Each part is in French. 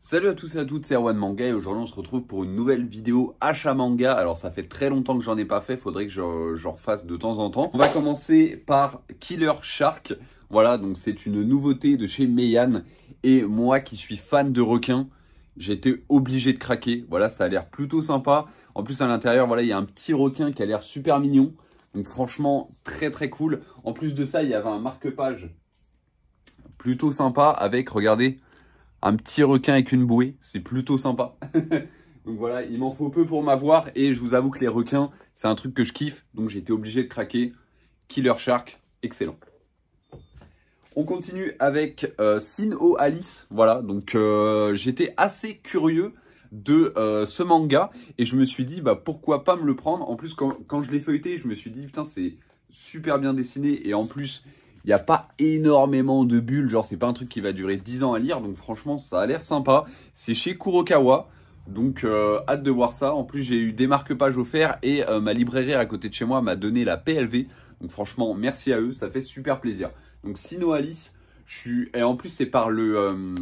Salut à tous et à toutes, c'est Erwan Manga et aujourd'hui on se retrouve pour une nouvelle vidéo achat manga. Alors ça fait très longtemps que j'en ai pas fait, faudrait que j'en refasse de temps en temps. On va commencer par Killer Shark. Voilà, donc c'est une nouveauté de chez Meian. Et moi qui suis fan de requins, j'ai été obligé de craquer. Voilà, ça a l'air plutôt sympa. En plus à l'intérieur, voilà, il y a un petit requin qui a l'air super mignon. Donc franchement, très très cool. En plus de ça, il y avait un marque-page plutôt sympa avec, regardez, un petit requin avec une bouée, c'est plutôt sympa. Donc voilà, il m'en faut peu pour m'avoir et je vous avoue que les requins, c'est un truc que je kiffe. Donc j'ai été obligé de craquer. Killer Shark, excellent. On continue avec Sinnoh Alice. Voilà, donc j'étais assez curieux de ce manga et je me suis dit bah pourquoi pas me le prendre. En plus quand je l'ai feuilleté, je me suis dit putain c'est super bien dessiné et en plus il n'y a pas énormément de bulles, genre c'est pas un truc qui va durer 10 ans à lire, donc franchement ça a l'air sympa. C'est chez Kurokawa, donc hâte de voir ça. En plus j'ai eu des marque-pages offerts et ma librairie à côté de chez moi m'a donné la PLV, donc franchement merci à eux, ça fait super plaisir. Donc Sinnoh Alice, et en plus c'est par l'auteur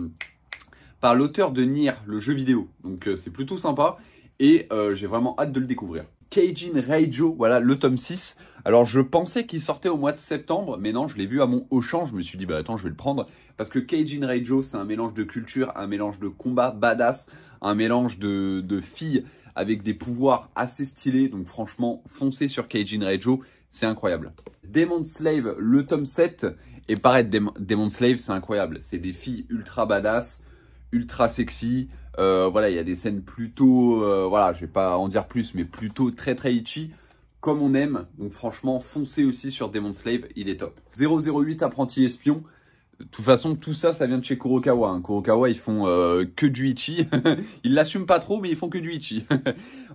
de Nier, le jeu vidéo, donc c'est plutôt sympa et j'ai vraiment hâte de le découvrir. Keijin Reijo, voilà le tome 6. Alors je pensais qu'il sortait au mois de septembre, mais non, je l'ai vu à mon Auchan, je me suis dit bah attends je vais le prendre, parce que Keijin Reijo c'est un mélange de culture, un mélange de combat badass, un mélange de filles avec des pouvoirs assez stylés, donc franchement foncez sur Keijin Reijo, c'est incroyable. Demon Slave, le tome 7, et pareil Demon Slave c'est incroyable, c'est des filles ultra badass, ultra sexy. Voilà, il y a des scènes plutôt, voilà, je vais pas en dire plus, mais plutôt très très itchy, comme on aime. Donc franchement, foncez aussi sur Demon Slave, il est top. 008 Apprenti Espion. De toute façon, tout ça, ça vient de chez Kurokawa. Hein. Kurokawa, ils font que du itchy. Ils l'assument pas trop, mais ils font que du itchy.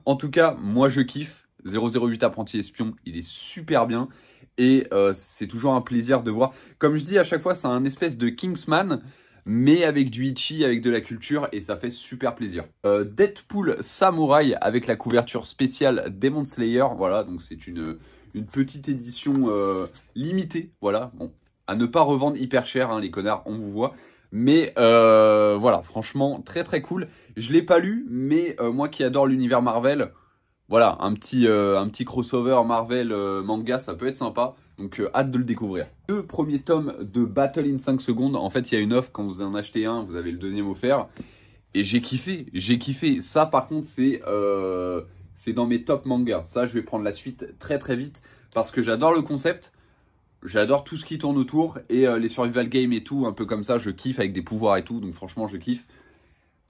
En tout cas, moi je kiffe. 008 Apprenti Espion, il est super bien. Et c'est toujours un plaisir de voir. Comme je dis à chaque fois, c'est un espèce de Kingsman, mais avec du itchy, avec de la culture, et ça fait super plaisir. Deadpool Samurai avec la couverture spéciale Demon Slayer, voilà, donc c'est une petite édition limitée, voilà, bon, à ne pas revendre hyper cher, hein, les connards, on vous voit, mais voilà, franchement, très très cool. Je l'ai pas lu, mais moi qui adore l'univers Marvel, voilà, un petit crossover Marvel manga, ça peut être sympa. Donc hâte de le découvrir. Le premier tome de Battle in 5 secondes. En fait, il y a une offre, quand vous en achetez un, vous avez le deuxième offert. Et j'ai kiffé, j'ai kiffé. Ça, par contre, c'est dans mes top mangas. Ça, je vais prendre la suite très très vite. Parce que j'adore le concept. J'adore tout ce qui tourne autour. Et les survival games et tout, un peu comme ça, je kiffe avec des pouvoirs et tout. Donc franchement, je kiffe.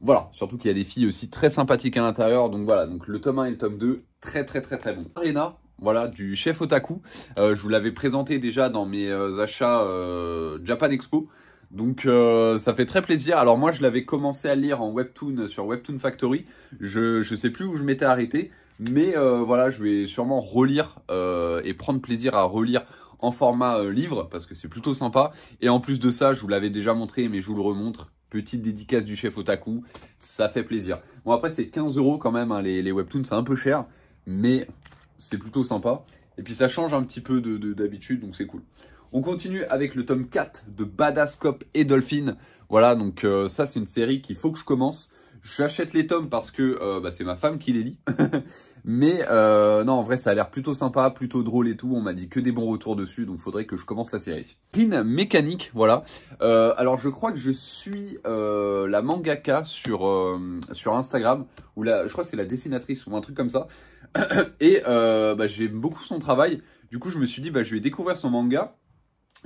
Voilà, surtout qu'il y a des filles aussi très sympathiques à l'intérieur. Donc voilà, donc le tome 1 et le tome 2, très très très très bon. Arena, voilà, du chef Otaku. Je vous l'avais présenté déjà dans mes achats Japan Expo. Donc ça fait très plaisir. Alors moi je l'avais commencé à lire en webtoon sur Webtoon Factory. Je sais plus où je m'étais arrêté. Mais voilà, je vais sûrement relire et prendre plaisir à relire en format livre. Parce que c'est plutôt sympa. Et en plus de ça, je vous l'avais déjà montré mais je vous le remontre. Petite dédicace du chef Otaku, ça fait plaisir. Bon après c'est 15 € quand même, hein, les webtoons c'est un peu cher, mais c'est plutôt sympa. Et puis ça change un petit peu d'habitude, donc c'est cool. On continue avec le tome 4 de Badass Cop et Dolphin. Voilà, donc ça c'est une série qu'il faut que je commence. J'achète les tomes parce que c'est ma femme qui les lit. Mais non, en vrai, ça a l'air plutôt sympa, plutôt drôle et tout. On m'a dit que des bons retours dessus, donc faudrait que je commence la série. Rin Mécanique, voilà. Alors, je crois que je suis la mangaka sur Instagram, ou je crois que c'est la dessinatrice ou un truc comme ça. Et j'aime beaucoup son travail. Du coup, je me suis dit, je vais découvrir son manga.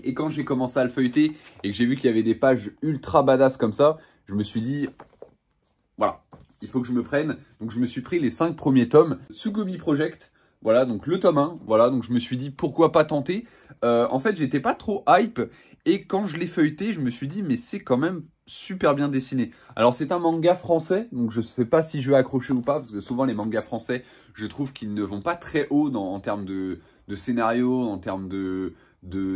Et quand j'ai commencé à le feuilleter et que j'ai vu qu'il y avait des pages ultra badass comme ça, je me suis dit, voilà, il faut que je me prenne. Donc je me suis pris les 5 premiers tomes. Tsugumi Project, voilà, donc le tome 1. Voilà, donc je me suis dit pourquoi pas tenter. En fait, j'étais pas trop hype. Et quand je l'ai feuilleté, je me suis dit mais c'est quand même super bien dessiné. Alors c'est un manga français, donc je sais pas si je vais accrocher ou pas. Parce que souvent les mangas français, je trouve qu'ils ne vont pas très haut en termes de scénario, en termes de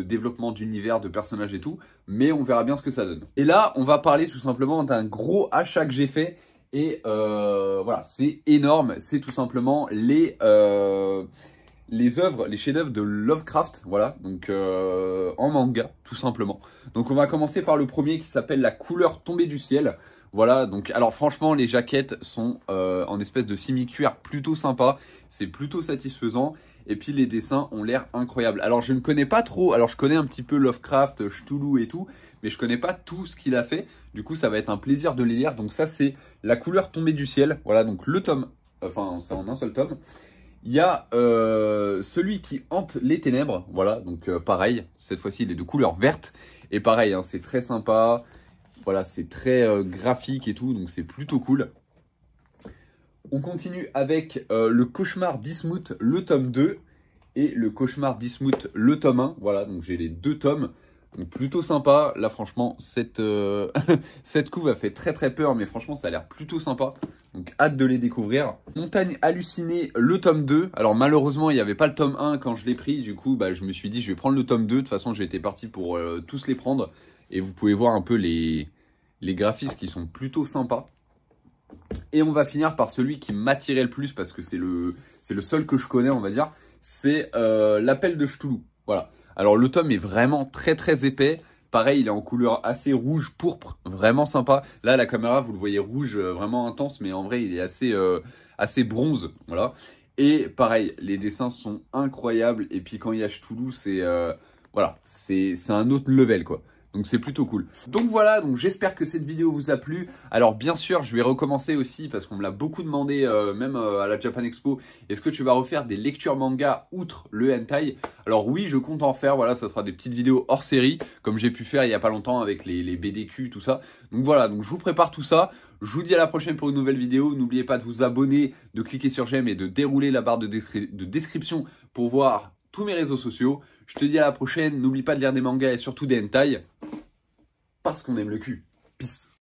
développement d'univers, de personnages et tout. Mais on verra bien ce que ça donne. Et là, on va parler tout simplement d'un gros achat que j'ai fait. Et voilà, c'est énorme, c'est tout simplement les œuvres, les chefs-d'œuvre de Lovecraft, voilà, donc en manga, tout simplement. Donc on va commencer par le premier qui s'appelle La couleur tombée du ciel. Voilà, donc alors franchement les jaquettes sont en espèce de simi-cuir plutôt sympa, c'est plutôt satisfaisant et puis les dessins ont l'air incroyables. Alors je ne connais pas trop, alors je connais un petit peu Lovecraft, Cthulhu et tout, mais je connais pas tout ce qu'il a fait, du coup ça va être un plaisir de les lire. Donc ça c'est La couleur tombée du ciel, voilà donc le tome, enfin c'est en un seul tome. Il y a Celui qui hante les ténèbres, voilà donc pareil, cette fois-ci il est de couleur verte et pareil hein, c'est très sympa. Voilà, c'est très graphique et tout, donc c'est plutôt cool. On continue avec Le Cauchemar d'Ismouth, le tome 2, et Le Cauchemar d'Ismouth, le tome 1. Voilà, donc j'ai les deux tomes, donc plutôt sympa. Là, franchement, cette couve a fait très très peur, mais franchement, ça a l'air plutôt sympa. Donc, hâte de les découvrir. Montagne hallucinée, le tome 2. Alors, malheureusement, il n'y avait pas le tome 1 quand je l'ai pris. Du coup, je me suis dit, je vais prendre le tome 2. De toute façon, j'étais parti pour tous les prendre. Et vous pouvez voir un peu les graphismes qui sont plutôt sympas. Et on va finir par celui qui m'attirait le plus parce que c'est le seul que je connais, on va dire. C'est L'Appel de Cthulhu. Voilà. Alors le tome est vraiment très très épais. Pareil, il est en couleur assez rouge pourpre, vraiment sympa. Là, la caméra, vous le voyez rouge, vraiment intense, mais en vrai, il est assez bronze. Voilà. Et pareil, les dessins sont incroyables. Et puis quand il y a Cthulhu, voilà, c'est un autre level quoi. Donc c'est plutôt cool. Donc voilà, donc j'espère que cette vidéo vous a plu. Alors bien sûr, je vais recommencer aussi parce qu'on me l'a beaucoup demandé, même à la Japan Expo. Est-ce que tu vas refaire des lectures manga outre le hentai? Alors oui, je compte en faire. Voilà, ça sera des petites vidéos hors série, comme j'ai pu faire il y a pas longtemps avec les BDQ, tout ça. Donc voilà, donc je vous prépare tout ça. Je vous dis à la prochaine pour une nouvelle vidéo. N'oubliez pas de vous abonner, de cliquer sur j'aime et de dérouler la barre de description pour voir tous mes réseaux sociaux. Je te dis à la prochaine, n'oublie pas de lire des mangas et surtout des hentai, parce qu'on aime le cul. Peace.